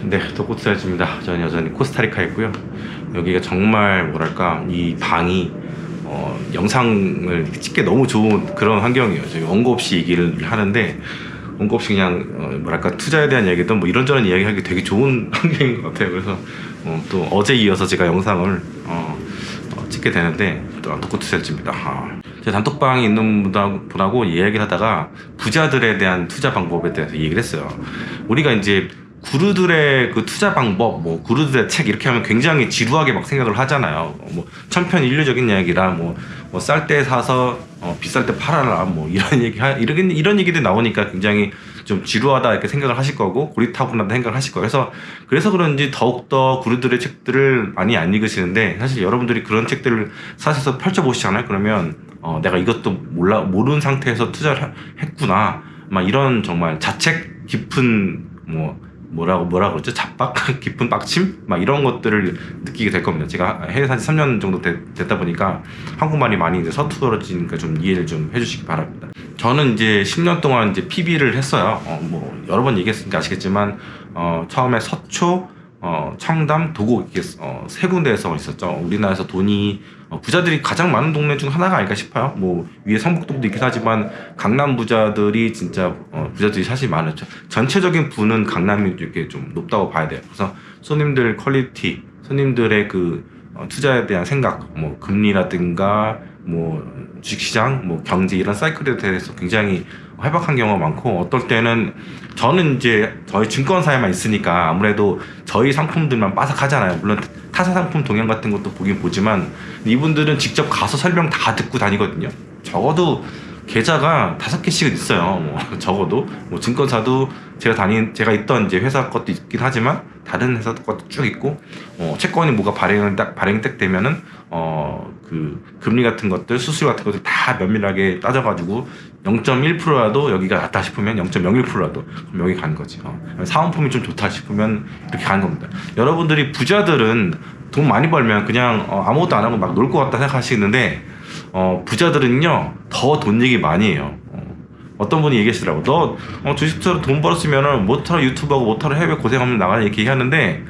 네, 도코트라즈입니다. 저는 여전히 코스타리카에 있고요. 여기가 정말 뭐랄까 이 방이 영상을 찍기 너무 좋은 그런 환경이에요. 저희 원고 없이 얘기를 하는데 원고 없이 그냥 뭐랄까 투자에 대한 이야기든 뭐 이런저런 이야기하기 되게 좋은 환경인 것 같아요. 그래서 또 어제 이어서 제가 영상을 찍게 되는데 도코트라즈입니다. 제 단톡방에 있는 분하고 이야기를 하다가 부자들에 대한 투자 방법에 대해서 얘기를 했어요. 우리가 이제 구루들의 그 투자 방법, 뭐 구루들의 책 이렇게 하면 굉장히 지루하게 막 생각을 하잖아요. 뭐 천편일률적인 이야기라 뭐 쌀 때 사서 비쌀 때 팔아라 뭐 이런 이런 얘기들이 나오니까 굉장히 좀 지루하다 이렇게 생각을 하실 거고 고리타분하다 생각을 하실 거예요. 그래서 그런지 더욱더 구루들의 책들을 많이 안 읽으시는데, 사실 여러분들이 그런 책들을 사셔서 펼쳐보시잖아요. 그러면 내가 이것도 모르는 상태에서 투자를 했구나 막 이런 정말 자책 깊은 뭐라 그러죠? 잡박? 깊은 빡침? 막 이런 것들을 느끼게 될 겁니다. 제가 해외 산지 3년 정도 됐다 보니까 한국말이 많이 이제 서투러지니까 좀 이해를 좀 해주시기 바랍니다. 저는 이제 10년 동안 이제 PB를 했어요. 뭐 여러 번 얘기했으니까 아시겠지만 처음에 서초, 청담, 도곡 이렇게 세 군데에서 있었죠. 우리나라에서 돈이 부자들이 가장 많은 동네 중 하나가 아닐까 싶어요. 뭐 위에 성북동도 있긴 하지만 강남 부자들이 진짜 부자들이 사실 많았죠. 전체적인 부는 강남이 이렇게 좀 높다고 봐야 돼요. 그래서 손님들 퀄리티, 손님들의 그 투자에 대한 생각, 뭐 금리라든가 뭐 주식시장, 뭐 경제 이런 사이클에 대해서 굉장히 해박한 경우가 많고, 어떨 때는 저는 이제 저희 증권사에만 있으니까 아무래도 저희 상품들만 빠삭하잖아요. 물론 타사 상품 동향 같은 것도 보긴 보지만 이분들은 직접 가서 설명 다 듣고 다니거든요. 적어도 계좌가 5개씩은 있어요. 뭐 적어도 뭐 증권사도 제가 있던 이제 회사 것도 있긴 하지만 다른 회사 것도 쭉 있고, 채권이 뭐가 발행이 딱 되면은 그 금리 같은 것들, 수수료 같은 것들 다 면밀하게 따져가지고 0.1%라도 여기가 낮다 싶으면 0.01%라도 그럼 여기 가는 거지. 사은품이 좀 좋다 싶으면 이렇게 가는 겁니다. 여러분들이 부자들은 돈 많이 벌면 그냥 아무것도 안 하고 막 놀 것 같다 생각하시는데, 부자들은요 더 돈 얘기 많이 해요. 어떤 분이 얘기하시더라고. 너 주식투자로 돈 벌었으면은 뭐하러 유튜브하고 뭐하러 해외 고생하면 나가냐 이렇게 얘기하는데,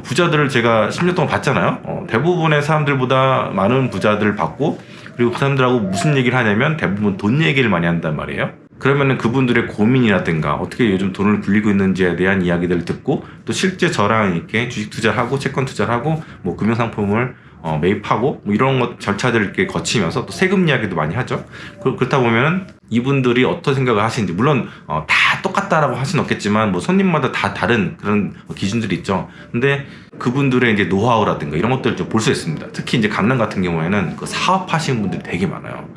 부자들을 제가 10년 동안 봤잖아요. 대부분의 사람들보다 많은 부자들을 봤고, 그리고 그 사람들하고 무슨 얘기를 하냐면 대부분 돈 얘기를 많이 한단 말이에요. 그러면은 그분들의 고민이라든가 어떻게 요즘 돈을 굴리고 있는지에 대한 이야기들을 듣고, 또 실제 저랑 이렇게 주식 투자를 하고 채권 투자를 하고 뭐 금융상품을 매입하고 뭐 이런 것 절차들을 이렇게 거치면서 또 세금 이야기도 많이 하죠. 그렇다 보면은 이분들이 어떤 생각을 하시는지, 물론 다 똑같다라고 할 수는 없겠지만 뭐 손님마다 다 다른 그런 기준들이 있죠. 근데 그분들의 이제 노하우라든가 이런 것들을 좀 볼 수 있습니다. 특히 이제 강남 같은 경우에는 그 사업하시는 분들이 되게 많아요.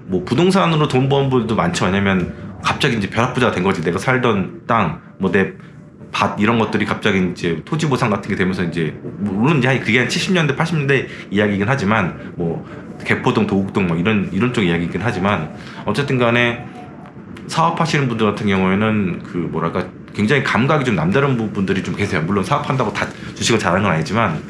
뭐 부동산으로 돈 버는 분들도 많죠. 왜냐면 갑자기 이제 벼락부자가 된 거지. 내가 살던 땅, 뭐 내 밭 이런 것들이 갑자기 이제 토지 보상 같은 게 되면서 이제 물론 이제 그게 한 70년대 80년대 이야기이긴 하지만 뭐 개포동 도곡동 뭐 이런 쪽 이야기이긴 하지만, 어쨌든 간에 사업하시는 분들 같은 경우에는 그 뭐랄까 굉장히 감각이 좀 남다른 부분들이 좀 계세요. 물론 사업한다고 다 주식을 잘하는 건 아니지만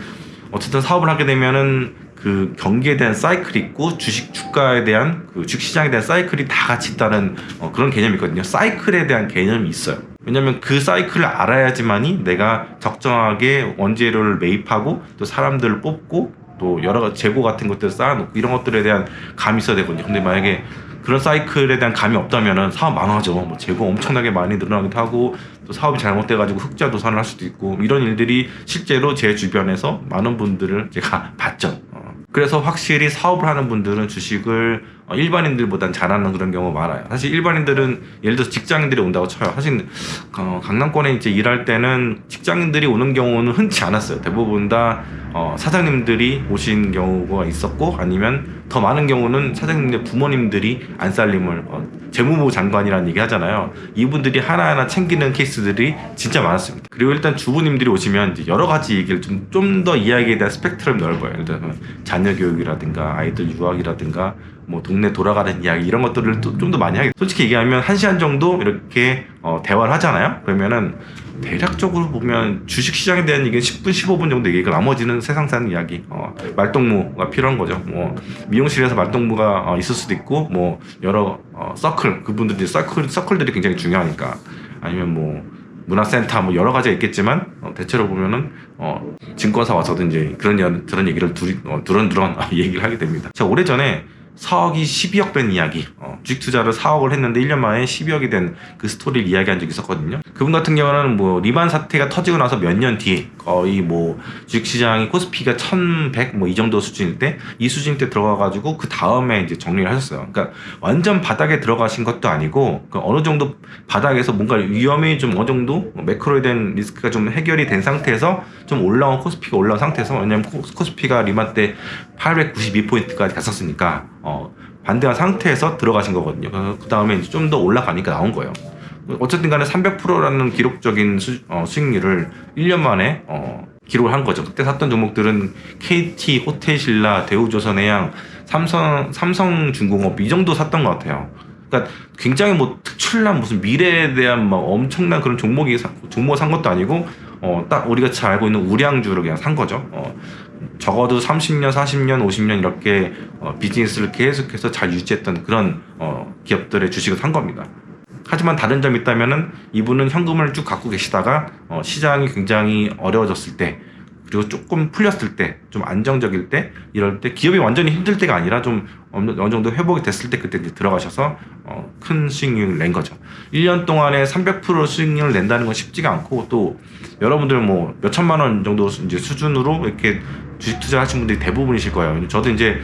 어쨌든 사업을 하게 되면은 그 경기에 대한 사이클이 있고 주가에 대한 그 주식시장에 대한 사이클이 다 같이 있다는 그런 개념이 있거든요. 사이클에 대한 개념이 있어요. 왜냐면 그 사이클을 알아야지만이 내가 적정하게 원재료를 매입하고 또 사람들을 뽑고 또 여러 가지 재고 같은 것들을 쌓아놓고 이런 것들에 대한 감이 있어야 되거든요. 근데 만약에 그런 사이클에 대한 감이 없다면은 사업 망하죠. 뭐 재고 엄청나게 많이 늘어나기도 하고 또 사업이 잘못돼가지고 흑자 도산을 할 수도 있고, 이런 일들이 실제로 제 주변에서 많은 분들을 제가 봤죠. 그래서 확실히 사업을 하는 분들은 주식을 일반인들보단 잘하는 그런 경우가 많아요. 사실 일반인들은 예를 들어서 직장인들이 온다고 쳐요. 사실 강남권에 이제 일할 때는 직장인들이 오는 경우는 흔치 않았어요. 대부분 다 사장님들이 오신 경우가 있었고, 아니면 더 많은 경우는 사장님의 부모님들이 안살림을 재무부 장관이라는 얘기 하잖아요. 이분들이 하나하나 챙기는 케이스들이 진짜 많았습니다. 그리고 일단 주부님들이 오시면 이제 여러 가지 얘기를 좀 더 이야기에 대한 스펙트럼이 넓어요. 예를 들면 자녀 교육이라든가 아이들 유학이라든가 뭐 동네 돌아가는 이야기 이런 것들을 좀 더 많이 하게. 솔직히 얘기하면 1시간 정도 이렇게 대화를 하잖아요. 그러면은 대략적으로 보면 주식시장에 대한 얘기는 10분 15분 정도 얘기고 나머지는 세상 사는 이야기, 말동무가 필요한 거죠. 뭐 미용실에서 말동무가 있을 수도 있고, 뭐 여러 서클, 그분들이 서클들이 굉장히 중요하니까, 아니면 뭐 문화센터 뭐 여러 가지가 있겠지만 대체로 보면은 증권사 와서도 이제 그런 얘기를 두런두런 얘기를 하게 됩니다. 제가 오래전에 4억이 12억 된 이야기, 주식 투자를 4억을 했는데 1년 만에 12억이 된 그 스토리를 이야기한 적이 있었거든요. 그분 같은 경우는 뭐 리만 사태가 터지고 나서 몇 년 뒤에 거의 뭐 주식시장이 코스피가 1100 뭐 이 정도 수준일 때, 이 수준 때 들어가가지고 그 다음에 이제 정리를 하셨어요. 그러니까 완전 바닥에 들어가신 것도 아니고 그 어느 정도 바닥에서 뭔가 위험이 좀 어느 정도 매크로에 대한 리스크가 좀 해결이 된 상태에서 좀 올라온 코스피가 올라온 상태에서, 왜냐면 코스피가 리만 때 892포인트까지 갔었으니까 반대한 상태에서 들어가신 거거든요. 그 다음에 이제 좀 더 올라가니까 나온 거예요. 어쨌든 간에 300%라는 기록적인 수익률을 1년 만에 기록을 한 거죠. 그때 샀던 종목들은 KT, 호텔신라, 대우조선해양, 삼성중공업 이 정도 샀던 것 같아요. 그러니까 굉장히 뭐 특출난 무슨 미래에 대한 막 엄청난 그런 종목을 산 것도 아니고 딱 우리가 잘 알고 있는 우량주를 그냥 산 거죠. 적어도 30년, 40년, 50년 이렇게 비즈니스를 계속해서 잘 유지했던 그런 기업들의 주식을 산 겁니다. 하지만 다른 점이 있다면은 이분은 현금을 쭉 갖고 계시다가 시장이 굉장히 어려워졌을 때, 그리고 조금 풀렸을 때, 좀 안정적일 때, 이럴 때 기업이 완전히 힘들 때가 아니라 좀 어느 정도 회복이 됐을 때 그때 이제 들어가셔서 큰 수익률을 낸 거죠. 1년 동안에 300% 수익률을 낸다는 건 쉽지가 않고, 또 여러분들 뭐 몇천만 원 정도 이제 수준으로 이렇게 주식 투자하신 분들이 대부분이실 거예요. 저도 이제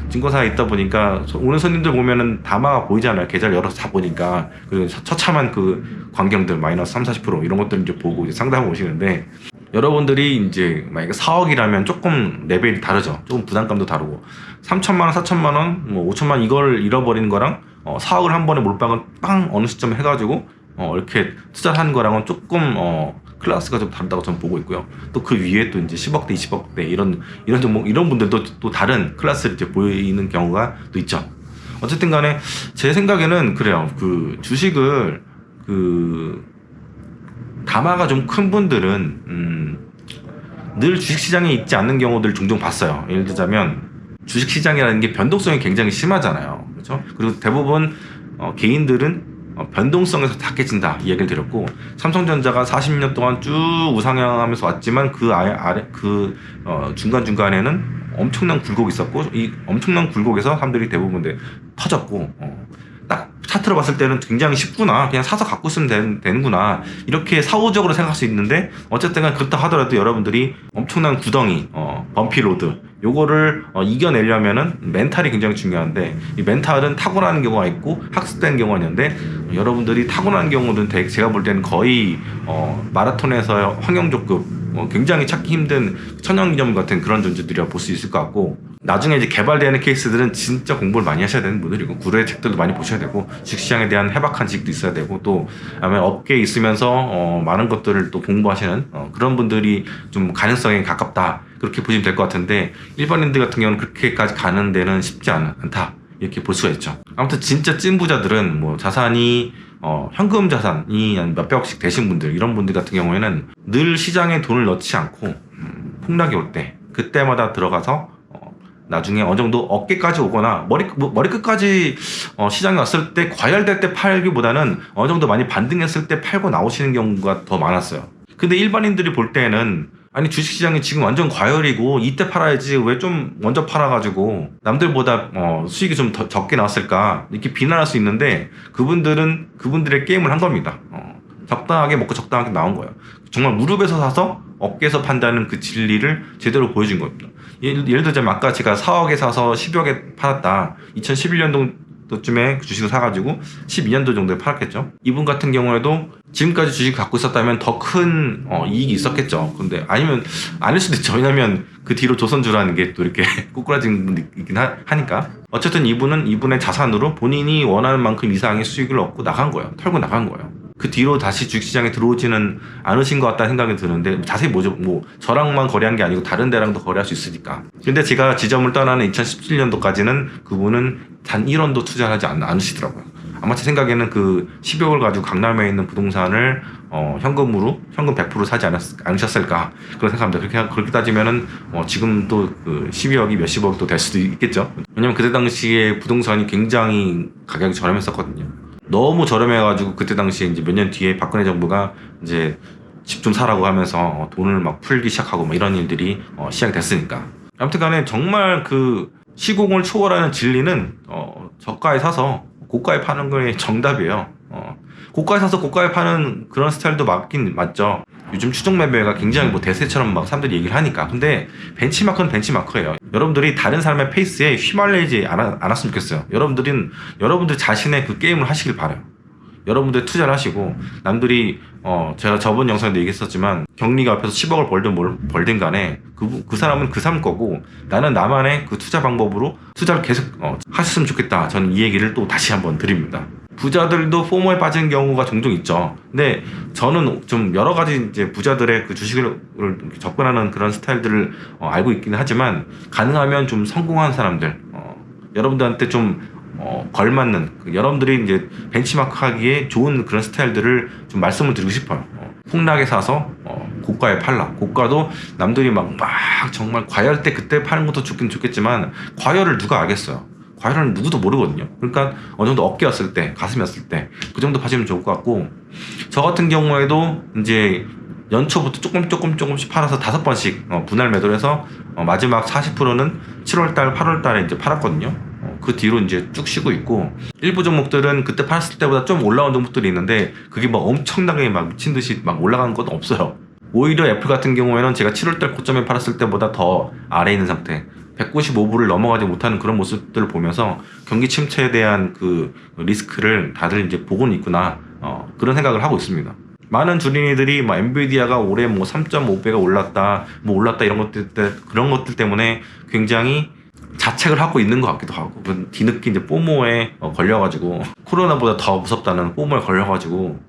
증권사에 있다 보니까 오는 손님들 보면은 다마가 보이잖아요. 계좌를 열어서 다 보니까. 그리고 처참한 그 광경들 마이너스 30-40% 이런 것들 이제 보고 이제 상담을 오시는데, 여러분들이 이제 만약에 4억이라면 조금 레벨이 다르죠. 조금 부담감도 다르고, 3천만 원, 4천만 원, 뭐 5천만 원 이걸 잃어버리는 거랑 4억을 한 번에 몰빵을 빵 어느 시점에 해가지고 이렇게 투자를 하는 거랑은 조금 클래스가 좀 다르다고 저는 보고 있고요. 또 그 위에 또 이제 10억대, 20억대 이런 종목, 이런 분들도 또 다른 클래스를 이제 보이는 경우가 또 있죠. 어쨌든 간에 제 생각에는 그래요. 그 주식을 담화가 좀 큰 분들은 늘 주식시장에 있지 않는 경우들 종종 봤어요. 예를 들자면 주식시장이라는 게 변동성이 굉장히 심하잖아요. 그렇죠? 그리고 대부분 개인들은 변동성에서 다 깨진다 이 얘기를 드렸고, 삼성전자가 40년 동안 쭉 우상향하면서 왔지만 그 아래 중간중간에는 엄청난 굴곡이 있었고, 이 엄청난 굴곡에서 사람들이 대부분 터졌고, 딱 차트로 봤을 때는 굉장히 쉽구나, 그냥 사서 갖고 있으면 되는구나, 이렇게 사후적으로 생각할 수 있는데, 어쨌든 그렇다 하더라도 여러분들이 엄청난 구덩이, 범피로드 요거를 이겨내려면은 멘탈이 굉장히 중요한데, 이 멘탈은 타고나는 경우가 있고 학습되는 경우가 있는데, 여러분들이 타고나는 경우는 제가 볼 때는 거의 마라톤에서 황영조급 굉장히 찾기 힘든 천연기념 같은 그런 존재들이라 볼 수 있을 것 같고, 나중에 이제 개발되는 케이스들은 진짜 공부를 많이 하셔야 되는 분들이고, 구로의 책들도 많이 보셔야 되고, 주식시장에 대한 해박한 지식도 있어야 되고, 또 아마 업계에 있으면서 많은 것들을 또 공부하시는 그런 분들이 좀 가능성에 가깝다 그렇게 보시면 될 것 같은데, 일반인들 같은 경우는 그렇게까지 가는 데는 쉽지 않다 이렇게 볼 수가 있죠. 아무튼 진짜 찐부자들은 뭐 자산이 현금 자산이 몇백억씩 되신 분들, 이런 분들 같은 경우에는 늘 시장에 돈을 넣지 않고 폭락이 올 때 그때마다 들어가서 나중에 어느 정도 어깨까지 오거나 머리끝까지 시장에 왔을 때 과열될 때 팔기보다는 어느 정도 많이 반등했을 때 팔고 나오시는 경우가 더 많았어요. 근데 일반인들이 볼 때는 아니 주식시장이 지금 완전 과열이고 이때 팔아야지 왜 좀 먼저 팔아가지고 남들보다 수익이 좀 더 적게 나왔을까 이렇게 비난할 수 있는데, 그분들은 그분들의 게임을 한 겁니다. 적당하게 먹고 적당하게 나온 거예요. 정말 무릎에서 사서 어깨에서 판다는 그 진리를 제대로 보여준 겁니다. 예를 들자면 아까 제가 4억에 사서 10억에 팔았다, 2011년도쯤에 주식을 사가지고 12년도 정도에 팔았겠죠. 이분 같은 경우에도 지금까지 주식 갖고 있었다면 더 큰 이익이 있었겠죠. 근데 아니면 아닐 수도 있죠. 왜냐면 그 뒤로 조선주라는 게 또 이렇게 꼬꾸라진 분이 있긴 하니까. 어쨌든 이분의 자산으로 본인이 원하는 만큼 이상의 수익을 얻고 나간 거예요. 털고 나간 거예요. 그 뒤로 다시 주식시장에 들어오지는 않으신 것 같다는 생각이 드는데, 자세히 뭐 저랑만 거래한 게 아니고 다른 데랑도 거래할 수 있으니까. 근데 제가 지점을 떠나는 2017년도까지는 그분은 단 1원도 투자하지 않으시더라고요. 아마 제 생각에는 그 10억을 가지고 강남에 있는 부동산을 현금 100% 사지 않으셨을까 그런 생각합니다. 그렇게 따지면은 지금 또 그 12억이 몇십억도 될 수도 있겠죠. 왜냐면 그때 당시에 부동산이 굉장히 가격이 저렴했었거든요. 너무 저렴해가지고 그때 당시에 이제 몇 년 뒤에 박근혜 정부가 이제 집 좀 사라고 하면서 돈을 막 풀기 시작하고 뭐 이런 일들이 시작이 됐으니까. 아무튼간에 정말 그 시공을 초월하는 진리는 저가에 사서 고가에 파는 게 정답이에요. 고가에 사서 고가에 파는 그런 스타일도 맞긴 맞죠. 요즘 추종 매매가 굉장히 뭐 대세처럼 막 사람들이 얘기를 하니까. 근데 벤치마크는 벤치마크예요. 여러분들이 다른 사람의 페이스에 휘말리지 않았으면 좋겠어요. 여러분들 자신의 그 게임을 하시길 바라요. 여러분들 투자를 하시고, 남들이 제가 저번 영상에도 얘기했었지만 경리가 앞에서 10억을 벌든 간에 그 사람은 그 사람 거고, 나는 나만의 그 투자 방법으로 투자를 계속 하셨으면 좋겠다. 저는 이 얘기를 또 다시 한번 드립니다. 부자들도 포모에 빠지는 경우가 종종 있죠. 근데 저는 좀 여러 가지 이제 부자들의 그 주식을 접근하는 그런 스타일들을 알고 있기는 하지만, 가능하면 좀 성공한 사람들, 여러분들한테 좀 걸맞는, 여러분들이 이제 벤치마크 하기에 좋은 그런 스타일들을 좀 말씀을 드리고 싶어요. 폭락에 사서 고가에 팔라. 고가도 남들이 막 정말 과열 때 그때 파는 것도 좋긴 좋겠지만, 과열을 누가 알겠어요. 과열은 누구도 모르거든요. 그러니까 어느 정도 어깨였을 때, 가슴이었을 때 그 정도 파시면 좋을 것 같고, 저 같은 경우에도 이제 연초부터 조금씩 팔아서 5번씩 분할 매도를 해서 마지막 40%는 7월달, 8월달에 이제 팔았거든요. 그 뒤로 이제 쭉 쉬고 있고, 일부 종목들은 그때 팔았을 때보다 좀 올라온 종목들이 있는데, 그게 막 엄청나게 막 미친 듯이 막 올라가는 것도 없어요. 오히려 애플 같은 경우에는 제가 7월달 고점에 팔았을 때보다 더 아래에 있는 상태, 195불을 넘어가지 못하는 그런 모습들을 보면서 경기 침체에 대한 그 리스크를 다들 이제 보고는 있구나, 그런 생각을 하고 있습니다. 많은 주린이들이 뭐 엔비디아가 올해 뭐 3.5배가 올랐다 그런 것들 때문에 굉장히 자책을 하고 있는 것 같기도 하고, 뒤늦게 이제 포모에 걸려가지고, 코로나보다 더 무섭다는 포모에 걸려가지고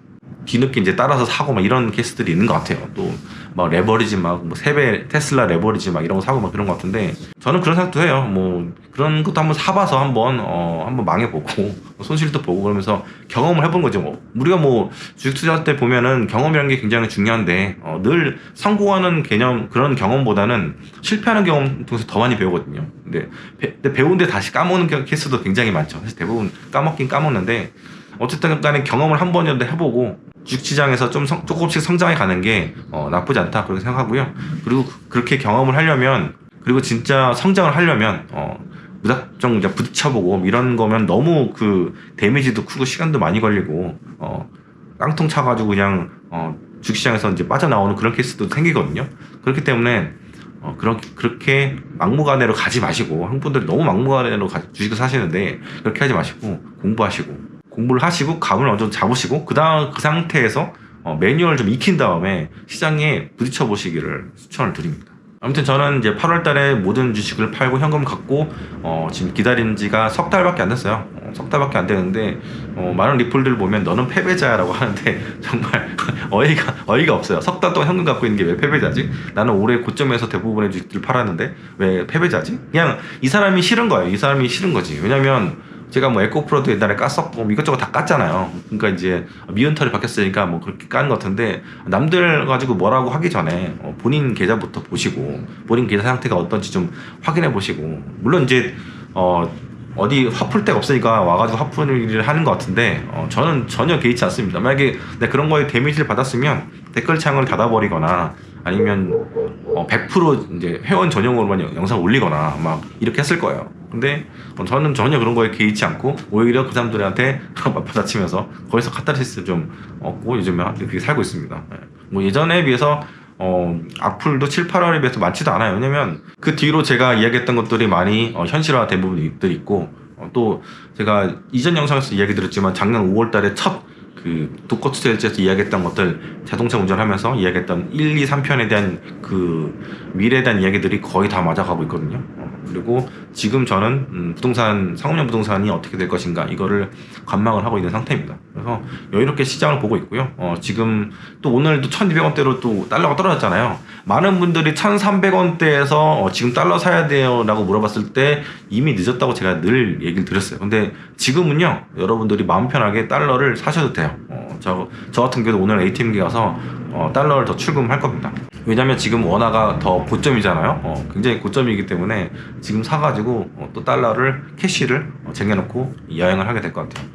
뒤늦게 이제 따라서 사고 막 이런 케이스들이 있는 것 같아요. 또 막 레버리지 막 뭐 3배 테슬라 레버리지 막 이런 거 사고 막 그런 것 같은데, 저는 그런 생각도 해요. 뭐 그런 것도 한번 사봐서 한번 망해보고 손실도 보고 그러면서 경험을 해본 거죠. 뭐 우리가 뭐 주식 투자할 때 보면은 경험이라는 게 굉장히 중요한데, 늘 성공하는 개념, 그런 경험보다는 실패하는 경험 통해서 더 많이 배우거든요. 근데 배우는데 다시 까먹는 케이스도 굉장히 많죠. 사실 대부분 까먹긴 까먹는데, 어쨌든 간에 경험을 한 번이라도 해보고 주식시장에서 좀 조금씩 성장해 가는 게 나쁘지 않다, 그렇게 생각하고요. 그리고 그렇게 경험을 하려면, 그리고 진짜 성장을 하려면 무작정 이제 부딪혀보고 이런 거면 너무 그 데미지도 크고 시간도 많이 걸리고 깡통 차가지고 그냥 주식시장에서 이제 빠져나오는 그런 케이스도 생기거든요. 그렇기 때문에 그렇게 막무가내로 가지 마시고, 한국 분들이 너무 막무가내로 주식을 사시는데 그렇게 하지 마시고 공부를 하시고 감을 어느 정도 잡으시고, 그 상태에서 매뉴얼을 좀 익힌 다음에 시장에 부딪혀 보시기를 추천을 드립니다. 아무튼 저는 이제 8월 달에 모든 주식을 팔고 현금 갖고 지금 기다린 지가 석 달밖에 안 됐어요. 석 달밖에 안 되는데 많은 리플들 보면 너는 패배자라고 하는데 정말 어이가 없어요. 석 달 동안 현금 갖고 있는 게 왜 패배자지? 나는 올해 고점에서 대부분의 주식들을 팔았는데 왜 패배자지? 그냥 이 사람이 싫은 거예요. 이 사람이 싫은 거지. 왜냐면 제가 뭐 에코프로도 옛날에 깠었고 이것저것 다 깠잖아요. 그러니까 이제 미은털이 바뀌었으니까 뭐 그렇게 까는 것 같은데, 남들 가지고 뭐라고 하기 전에 본인 계좌부터 보시고, 본인 계좌 상태가 어떤지 좀 확인해 보시고, 물론 이제 어디 화풀 데가 없으니까 와가지고 화풀이를 하는 것 같은데, 저는 전혀 개의치 않습니다. 만약에 내가 그런 거에 데미지를 받았으면 댓글창을 닫아버리거나, 아니면 100% 이제 회원 전용으로만 영상 올리거나 막 이렇게 했을 거예요. 근데 저는 전혀 그런 거에 개의치 않고, 오히려 그 사람들한테 맞받아치면서 거기서 카타르시스 좀 얻고 요즘에 그렇게 살고 있습니다. 뭐 예전에 비해서 악플도 7, 8월에 비해서 많지도 않아요. 왜냐면 그 뒤로 제가 이야기했던 것들이 많이 현실화된 부분들이 있고, 또 제가 이전 영상에서 이야기 드렸지만 작년 5월 달에 첫 그 독거 투자일지에서 이야기했던 것들, 자동차 운전하면서 이야기했던 1, 2, 3편에 대한 그 미래에 대한 이야기들이 거의 다 맞아가고 있거든요. 그리고 지금 저는 상업용 부동산이 어떻게 될 것인가, 이거를 관망을 하고 있는 상태입니다. 그래서 여유롭게 시장을 보고 있고요. 지금 또 오늘도 1200원대로 또 달러가 떨어졌잖아요. 많은 분들이 1300원대에서 지금 달러 사야 돼요 라고 물어봤을 때 이미 늦었다고 제가 늘 얘기를 드렸어요. 근데 지금은요, 여러분들이 마음 편하게 달러를 사셔도 돼요. 저 같은 경우도 오늘 ATM기 가서 달러를 더 출금할 겁니다. 왜냐면 지금 원화가 더 고점이잖아요. 굉장히 고점이기 때문에 지금 사가지고 또 달러를 캐시를 쟁여놓고 여행을 하게 될 것 같아요.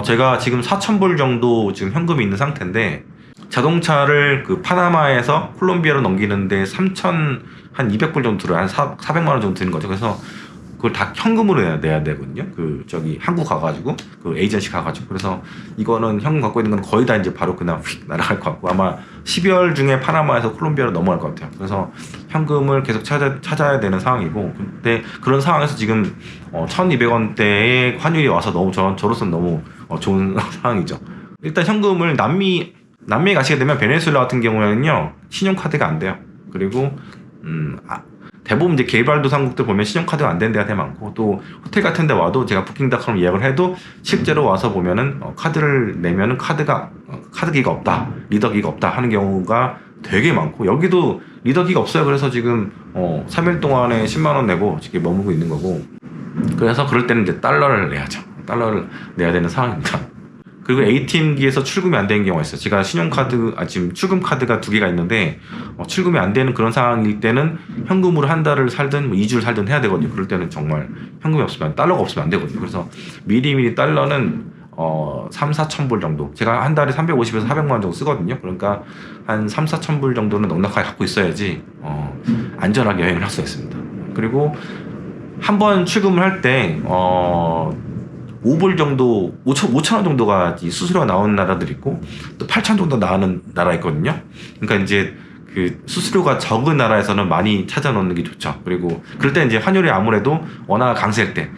제가 지금 4,000불 정도 지금 현금이 있는 상태인데, 자동차를 그 파나마에서 콜롬비아로 넘기는데 3,200불 정도 들어요. 한 400만 원 정도 드는 거죠. 그래서 그걸 다 현금으로 내야 되거든요. 한국 가가지고, 그 에이전시 가가지고. 그래서 이거는 현금 갖고 있는 건 거의 다 이제 바로 그냥 휙 날아갈 것 같고, 아마 12월 중에 파나마에서 콜롬비아로 넘어갈 것 같아요. 그래서 현금을 계속 찾아야 되는 상황이고, 근데 그런 상황에서 지금 1,200원대의 환율이 와서 저로서는 너무 좋은 상황이죠. 일단 현금을 남미에 가시게 되면 베네수엘라 같은 경우에는요, 신용카드가 안 돼요. 그리고 대부분 이제 개발도상국들 보면 신용카드가 안 되는 데가 되게 많고, 또 호텔 같은 데 와도 제가 부킹닷컴 예약을 해도 실제로 와서 보면은 카드를 내면은 카드기가 없다, 리더기가 없다 하는 경우가 되게 많고, 여기도 리더기가 없어요. 그래서 지금 3일 동안에 10만 원 내고 지금 머무고 있는 거고, 그래서 그럴 때는 이제 달러를 내야죠. 달러를 내야 되는 상황입니다. 그리고 ATM기에서 출금이 안 되는 경우가 있어요. 제가 지금 출금 카드가 2개가 있는데 출금이 안 되는 그런 상황일 때는 현금으로 한 달을 살든 2주를 살든 해야 되거든요. 그럴 때는 정말 현금이 없으면, 달러가 없으면 안 되거든요. 그래서 미리미리 달러는 3,4,000불 정도, 제가 한 달에 350에서 400만 원 정도 쓰거든요. 그러니까 한 3,4,000불 정도는 넉넉하게 갖고 있어야지 안전하게 여행을 할 수 있습니다. 그리고 한 번 출금을 할 때 5불 정도, 5,000원 정도가 수수료가 나오는 나라들이 있고, 또 8,000 정도 나오는 나라 있거든요. 그러니까 이제 그 수수료가 적은 나라에서는 많이 찾아놓는 게 좋죠. 그리고 그럴 때 이제 환율이 아무래도 원화가 강세일 때,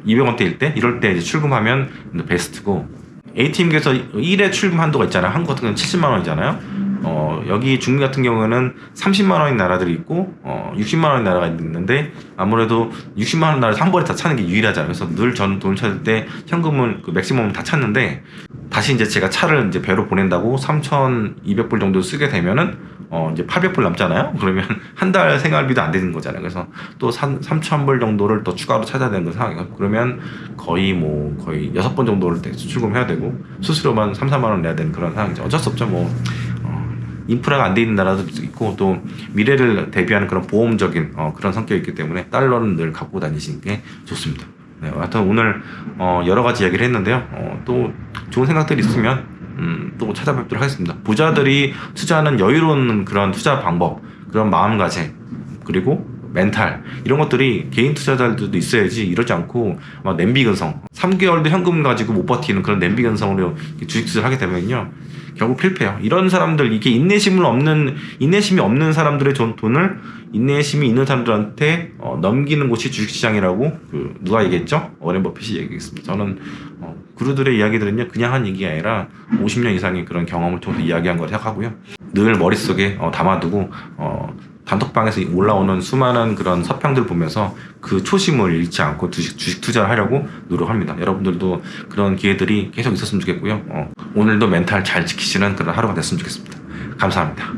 200원대일 때, 이럴 때 이제 출금하면 베스트고, ATM기에서 1회 출금 한도가 있잖아요. 한국 같은 경우는 70만 원이잖아요. 여기 중미 같은 경우에는 30만 원인 나라들이 있고 60만 원인 나라가 있는데, 아무래도 60만 원 나라에서 한 번에 다 찾는 게 유일하잖아요. 그래서 늘 저는 돈을 찾을 때 현금은 그 맥시멈 다 찾는데, 다시 이제 제가 차를 이제 배로 보낸다고 3,200불 정도 쓰게 되면은 이제 800불 남잖아요. 그러면 한 달 생활비도 안 되는 거잖아요. 그래서 또 3,000불 정도를 더 추가로 찾아야 되는 상황이에요. 그러면 거의 6번 정도를 출금해야 되고, 수수료만 3, 4만 원 내야 되는 그런 상황이죠. 어쩔 수 없죠. 인프라가 안 돼 있는 나라들도 있고, 또 미래를 대비하는 그런 보험적인 그런 성격이 있기 때문에 달러는 늘 갖고 다니시는 게 좋습니다. 네, 하여튼 오늘 여러 가지 이야기를 했는데요. 또 좋은 생각들이 있으면 또 찾아뵙도록 하겠습니다. 부자들이 투자하는 여유로운 그런 투자 방법, 그런 마음가짐, 그리고 멘탈, 이런 것들이 개인 투자자들도 있어야지, 이러지 않고 막 냄비근성, 3개월도 현금 가지고 못 버티는 그런 냄비근성으로 주식 투자를 하게 되면요, 결국 필패해요. 이런 사람들, 이게 인내심이 없는 사람들의 돈을 인내심이 있는 사람들한테 넘기는 곳이 주식시장이라고 누가 얘기했죠? 워렌 버핏이 얘기했습니다. 저는 그루들의 이야기들은요, 그냥 한 얘기가 아니라 50년 이상의 그런 경험을 통해서 이야기한 걸 생각하고요, 늘 머릿속에 담아두고 단톡방에서 올라오는 수많은 그런 서평들 보면서 그 초심을 잃지 않고 주식 투자를 하려고 노력합니다. 여러분들도 그런 기회들이 계속 있었으면 좋겠고요. 오늘도 멘탈 잘 지키시는 그런 하루가 됐으면 좋겠습니다. 감사합니다.